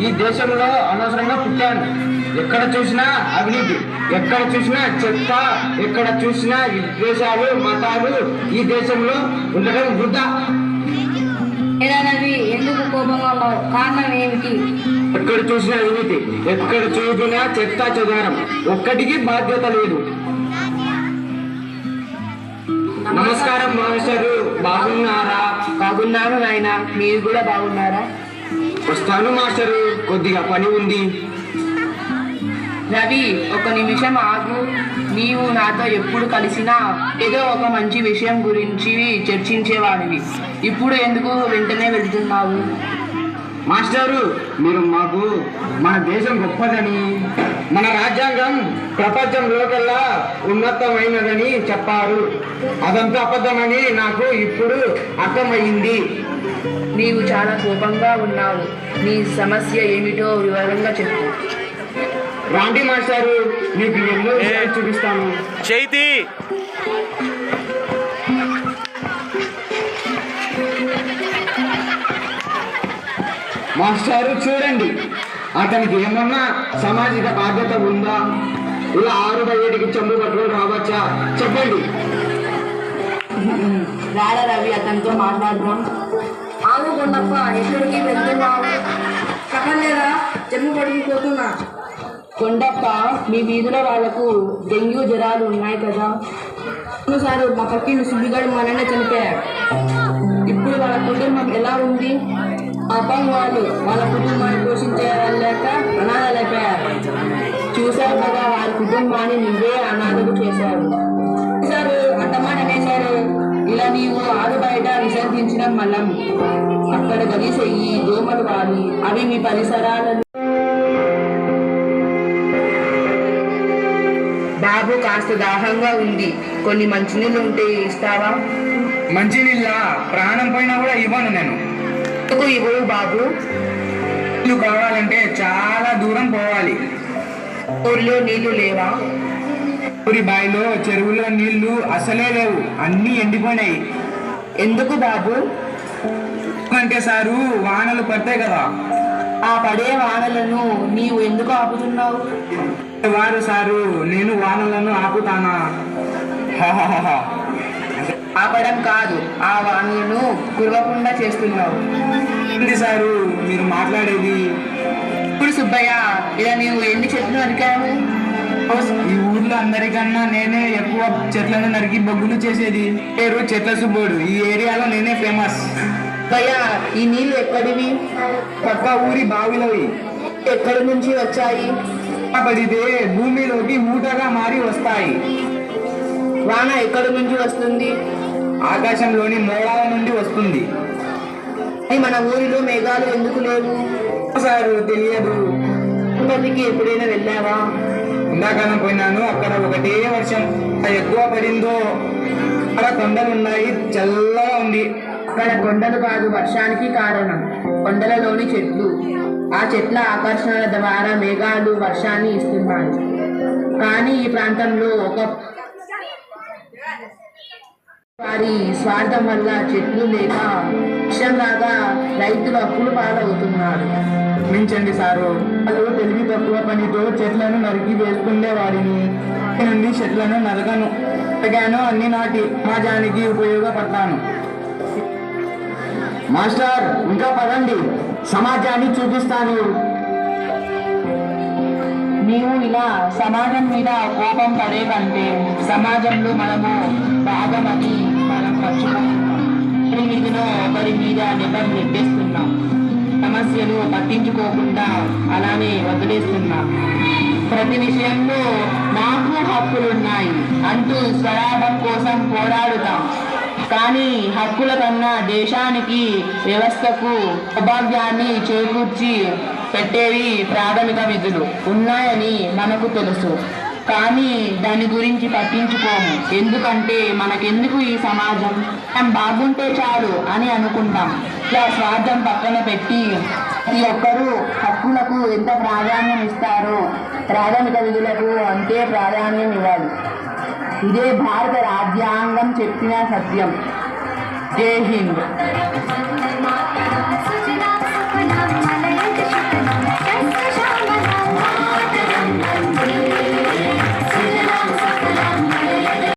ఈ దేశంలో అనవసరంగా పుట్టాను. ఎక్కడ చూసినా అవినీతి, ఎక్కడ చూసినా చెత్త, ఎక్కడ చూసినా విద్వేషాలు, మతాలు ఈ దేశంలో ఉండడం వృధా. రవి, ఎందుకు కోపంగా ఉన్నావు? కారణం ఏమిటి? ఎక్కడ చూసినా అవినీతి, ఎక్కడ చూసినా చెత్త చెదారం, ఒక్కటికి బాధ్యత లేదు. నమస్కారం మాస్టరు, బాగున్నారా? బాగున్నాను నాయన, మీరు కూడా బాగున్నారా? వస్తాను మాస్టరు, కొద్దిగా పని ఉంది. రవి, ఒక నిమిషం ఆగు. నీవు నాతో ఎప్పుడు కలిసినా ఏదో ఒక మంచి విషయం గురించి చర్చించేవాడివి. ఇప్పుడు ఎందుకు వెంటనే వెళ్తున్నావు? మాస్టారు, మీరు మాకు మన దేశం గొప్పదని, మన రాజ్యాంగం ప్రపంచంలోకెల్లా ఉన్నతమైనదని చెప్పారు. అదంతా అబద్ధమని నాకు ఇప్పుడు అర్థమయ్యింది. నీవు చాలా కోపంగా ఉన్నావు. నీ సమస్య ఏమిటో వివరంగా చెప్పు. రాండి మాస్టారు, మీకు ఎన్నో విషయాలు చూపిస్తాను. చైతి మాస్టారు చూడండి, అతనికి ఏమన్నా సామాజిక బాధ్యత ఉందా? ఇలా 6 బయటికి చెంబు పట్టుకొని రావచ్చా? చెప్పండి. రాడా రవి, అతనితో మాట్లాడదాం. ఆగు కొండప్ప, ఎక్కడికి వెళ్తున్నావు? చెప్పలేదా, చెంబు పట్టుకుపోతున్నా. కొండప్ప, మీ వీధిలో వాళ్లకు డెంగ్యూ జ్వరాలు ఉన్నాయి కదా? సార్, మా పక్కిన సుబ్బిగాడు మననే చనిపోయాడు. ఇప్పుడు వాళ్ళ కుటుంబం ఎలా ఉంది? పాపం, వాళ్ళు వాళ్ళ కుటుంబాన్ని పోషించలేక అనాథలైపోయారు. చూశారు కదా, వాళ్ళ కుటుంబాన్ని నువ్వే అనాథకు చేశారు. సార్, అంతమాట అనేసారు. ఇలా నీవు ఆరు బయట విసర్జించిన మలం అక్కడ గదిసెయ్యి దోమలు వాలి అవి మీ పరిసరాలను. బాబు, కాస్త దాహంగా ఉంది, కొన్ని మంచినీళ్ళు ఉంటే ఇస్తావా? మంచినీళ్ళ ప్రాణం పోయినా కూడా ఇవ్వను నేను. ఎందుకు ఇవ్వవు బాబు? నీళ్ళు కావాలంటే చాలా దూరం పోవాలి. ఊర్లో నీళ్లు లేవా? ఊరి బావిలో, చెరువులో నీళ్లు అసలే లేవు, అన్నీ ఎండిపోయినాయి. ఎందుకు బాబు? అంటే సారు, వానలు పడతాయి కదా, ఆ పడే వానలను నీవు ఎందుకు ఆపుతున్నావు? వారు సారు, నేను వానలను ఆపుతానా? ఆపడం కాదు, ఆ వానలను కురవకుండా చేస్తున్నావు. ఏంటి సారు మీరు మాట్లాడేది? ఇప్పుడు సుబ్బయ్య, ఇలా నీవు ఎన్ని చెట్లు నరికావు? ఈ ఊర్లో అందరికన్నా నేనే ఎక్కువ చెట్లను నరికి బొగ్గులు చేసేది. పేరు చెట్ల సుబ్బోడు. ఈ ఏరియాలో నేనే ఫేమస్. సుబ్బయ్య, ఈ నీళ్లు ఎక్కడివి? పక్క ఊరి బావిలోవి. ఎక్కడి నుంచి వచ్చాయి? పడితే భూమిలోకి ఊటగా మారి వస్తాయి. వాన ఎక్కడి నుంచి వస్తుంది? ఆకాశంలోని మోడాల నుండి వస్తుంది. మన ఊరిలో మేఘాలు ఎందుకు లేవు? సారు తెలియదు. తిరుపతికి ఎప్పుడైనా వెళ్ళావా? ఎండాకాలం పోయినాను, అక్కడ ఒకటే వర్షం ఎక్కువ పడిందో. అక్కడ కొండలు ఉన్నాయి, చల్లగా ఉంది. అక్కడ కొండలు కాదు వర్షానికి కారణం, కొండలలోని చెట్లు. ఆ చెట్ల ఆకర్షణల ద్వారా మేఘాలు వర్షాన్ని ఇస్తున్నాయి. కానీ ఈ ప్రాంతంలో ఒక వారి స్వార్థం వల్ల చెట్లు లేక వర్షంలాగా రైతులు అప్పులు పాలవుతున్నారు. క్షమించండి సారు, వాళ్ళు తెలివి తక్కువ పనితో చెట్లను నరికి వేస్తుండే వారిని. నుండి చెట్లను నరకను, అన్ని నాటి సమాజానికి ఉపయోగపడతాను. మాస్టర్, ఇంకా పదండి, సమాజాన్ని చూపిస్తాను. నీవు ఇలా సమాజం మీద కోపం పడే కంటే సమాజంలో మనము భాగమని మనం మర్చిపోతున్నాం. ఒకరి మీదనో ఒకరి మీద నెట్టేస్తున్నాం. సమస్యలు పట్టించుకోకుండా అలానే వదిలేస్తున్నాం. ప్రతి విషయంలో నాకు హక్కులున్నాయి అంటూ స్వలాభం కోసం పోరాడుతాం. కానీ హక్కుల కన్నా దేశానికి, వ్యవస్థకు సౌభాగ్యాన్ని చేకూర్చి పెట్టేవి ప్రాథమిక విధులు ఉన్నాయని మనకు తెలుసు. కానీ దాని గురించి పట్టించుకోము. ఎందుకంటే మనకెందుకు ఈ సమాజం, మనం బాగుంటే చాలు అని అనుకుంటాం. ఇలా స్వార్థం పక్కన పెట్టి ప్రతి ఒక్కరూ హక్కులకు ఎంత ప్రాధాన్యం ఇస్తారో ప్రాథమిక విధులకు అంతే ప్రాధాన్యం ఇవ్వాలి. ఇదే భారత రాజ్యాంగం చెప్పిన సత్యం. జై హింద్.